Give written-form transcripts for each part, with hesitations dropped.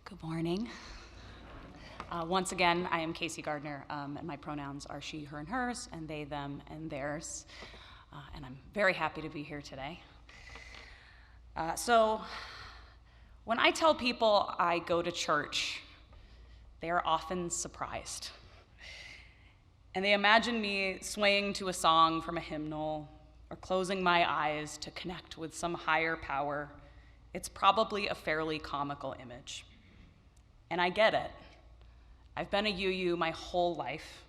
Good morning. Once again, I am Casey Gardner, and my pronouns are she, her, and hers, and they, them, and theirs. And I'm very happy to be here today. So when I tell people I go to church, they are often surprised. And they imagine me swaying to a song from a hymnal or closing my eyes to connect with some higher power. It's probably a fairly comical image. And I get it. I've been a UU my whole life.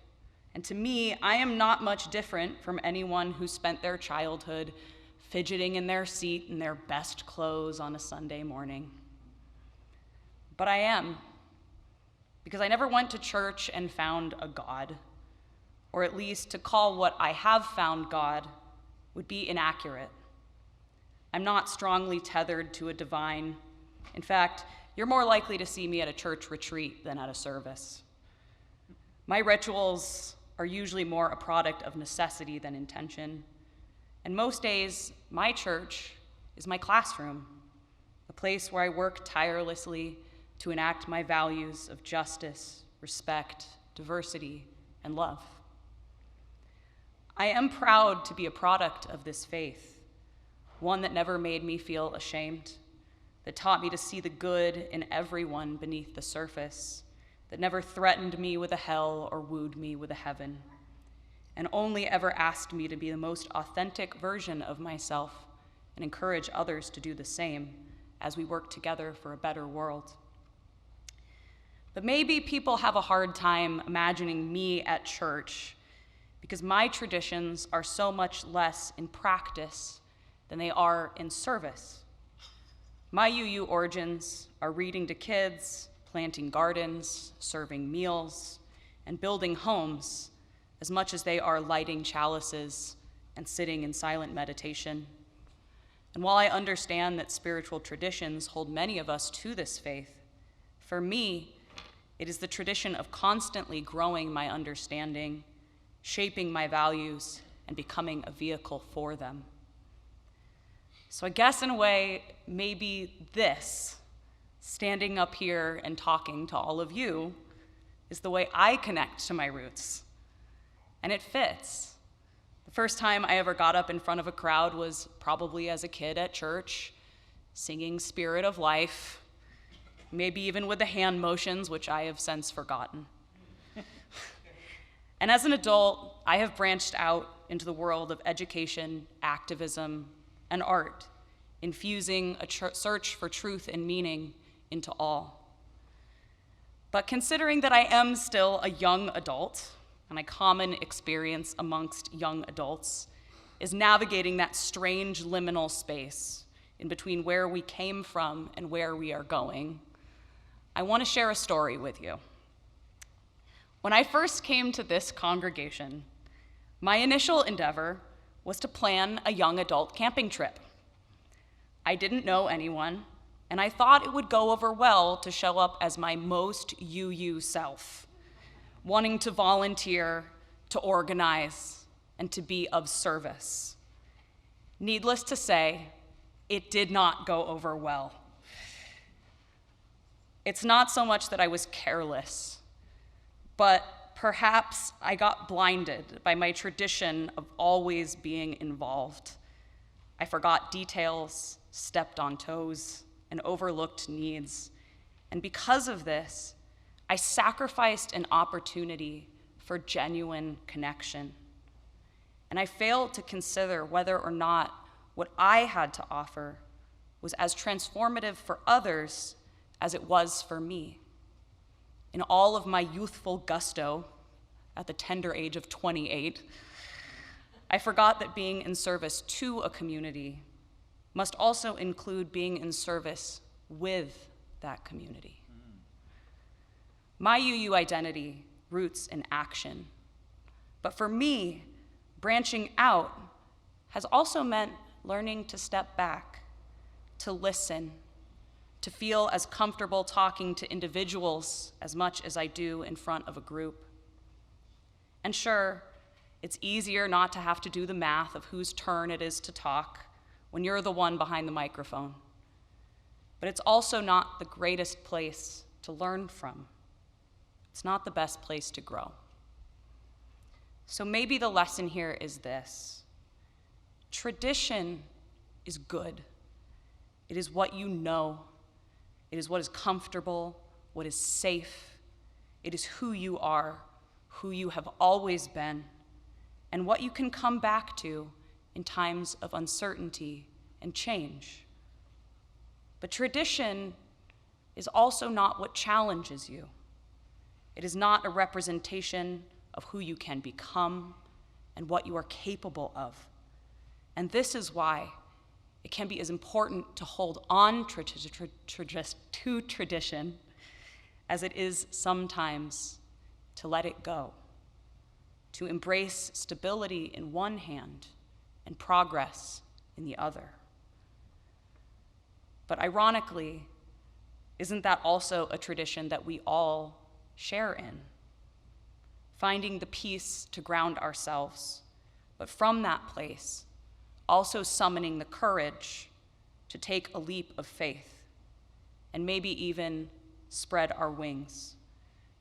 And to me, I am not much different from anyone who spent their childhood fidgeting in their seat in their best clothes on a Sunday morning. But I am, because I never went to church and found a God, or at least to call what I have found God would be inaccurate. I'm not strongly tethered to a divine. In fact, you're more likely to see me at a church retreat than at a service. My rituals are usually more a product of necessity than intention. And most days, my church is my classroom, a place where I work tirelessly to enact my values of justice, respect, diversity, and love. I am proud to be a product of this faith, one that never made me feel ashamed, that taught me to see the good in everyone beneath the surface, that never threatened me with a hell or wooed me with a heaven, and only ever asked me to be the most authentic version of myself and encourage others to do the same as we work together for a better world. But maybe people have a hard time imagining me at church because my traditions are so much less in practice than they are in service. My UU origins are reading to kids, planting gardens, serving meals, and building homes as much as they are lighting chalices and sitting in silent meditation. And while I understand that spiritual traditions hold many of us to this faith, for me, it is the tradition of constantly growing my understanding, shaping my values, and becoming a vehicle for them. So I guess in a way, maybe this, standing up here and talking to all of you, is the way I connect to my roots. And it fits. The first time I ever got up in front of a crowd was probably as a kid at church, singing Spirit of Life, maybe even with the hand motions, which I have since forgotten. And as an adult, I have branched out into the world of education, activism, and art, infusing a search for truth and meaning into all. But considering that I am still a young adult, and a common experience amongst young adults is navigating that strange liminal space in between where we came from and where we are going, I want to share a story with you. When I first came to this congregation, my initial endeavor was to plan a young adult camping trip. I didn't know anyone, and I thought it would go over well to show up as my most UU self, wanting to volunteer, to organize, and to be of service. Needless to say, it did not go over well. It's not so much that I was careless, but perhaps I got blinded by my tradition of always being involved. I forgot details, stepped on toes, and overlooked needs. And because of this, I sacrificed an opportunity for genuine connection. And I failed to consider whether or not what I had to offer was as transformative for others as it was for me. In all of my youthful gusto, at the tender age of 28, I forgot that being in service to a community must also include being in service with that community. My UU identity roots in action, but for me, branching out has also meant learning to step back, to listen, to feel as comfortable talking to individuals as much as I do in front of a group. And sure, it's easier not to have to do the math of whose turn it is to talk when you're the one behind the microphone. But it's also not the greatest place to learn from. It's not the best place to grow. So maybe the lesson here is this: tradition is good. It is what you know. It is what is comfortable, what is safe. It is who you are, who you have always been, and what you can come back to in times of uncertainty and change. But tradition is also not what challenges you. It is not a representation of who you can become and what you are capable of. And this is why it can be as important to hold on to tradition as it is sometimes to let it go, to embrace stability in one hand and progress in the other. But ironically, isn't that also a tradition that we all share in? Finding the peace to ground ourselves, but from that place, also summoning the courage to take a leap of faith and maybe even spread our wings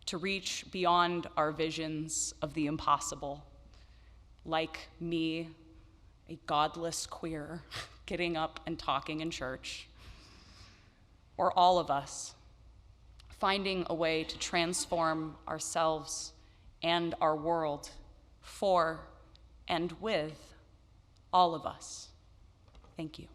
to reach beyond our visions of the impossible, like me, a godless queer, getting up and talking in church, or all of us finding a way to transform ourselves and our world for and with all of us. Thank you.